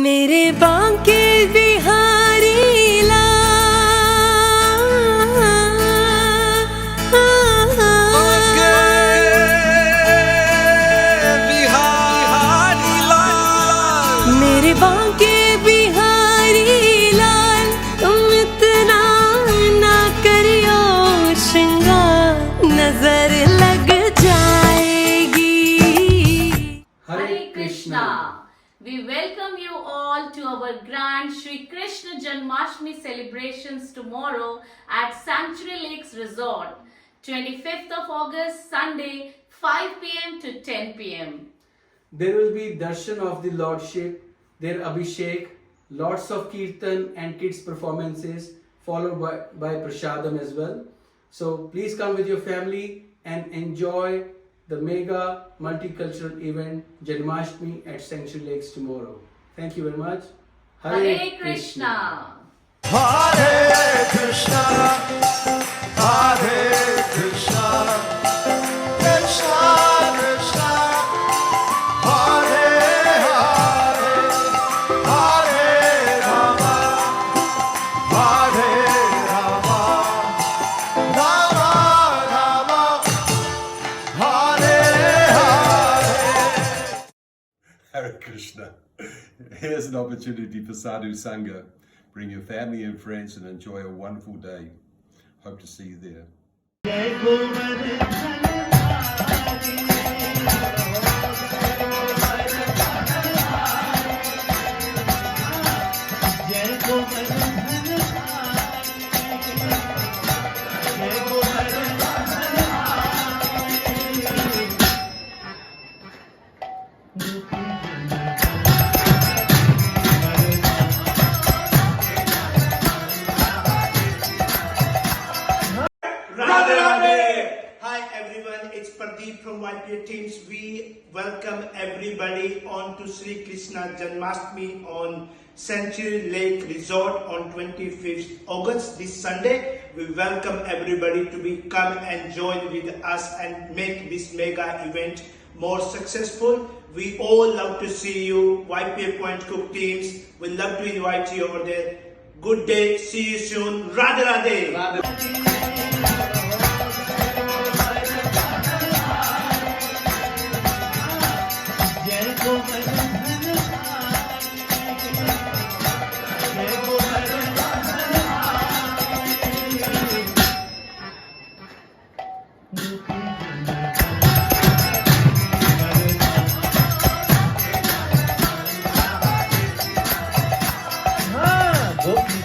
मेरे बांके बिहारी मेरे बांके बिहारी लाल, तुम इतना ना करियो श्रृंगार, नजर लग जाएगी। Hare Krishna. We welcome you all to our grand Shri Krishna Janmastami celebrations tomorrow at Sanctuary Lakes Resort, 25th of August, Sunday, 5 p.m. to 10 p.m. There will be darshan of the Lordship, their abhishek, lots of kirtan and kids performances, followed by prasadam as well. So please come with your family and enjoy the mega multicultural event Janmastami at Sanctuary Lakes tomorrow. Thank you very much. Hare Krishna. Hare Krishna, Hare Krishna, Krishna Krishna, Hare Hare, Hare Rama, Hare Rama, Rama Rama, Hare Hare. Hare Krishna. Here's an opportunity for Sadhu Sangha. Bring your family and friends and enjoy a wonderful day. Hope to see you there. Hi everyone, it's Pradeep from YPA Teams. We welcome everybody on to Sri Krishna Janmastami on Sanctuary Lake Resort on 25th August, this Sunday. We welcome everybody to come and join with us and make this mega event more successful. We all love to see you, YPA Point Cook Teams. We love to invite you over there. Good day, see you soon. Radhe Radhe. Gopi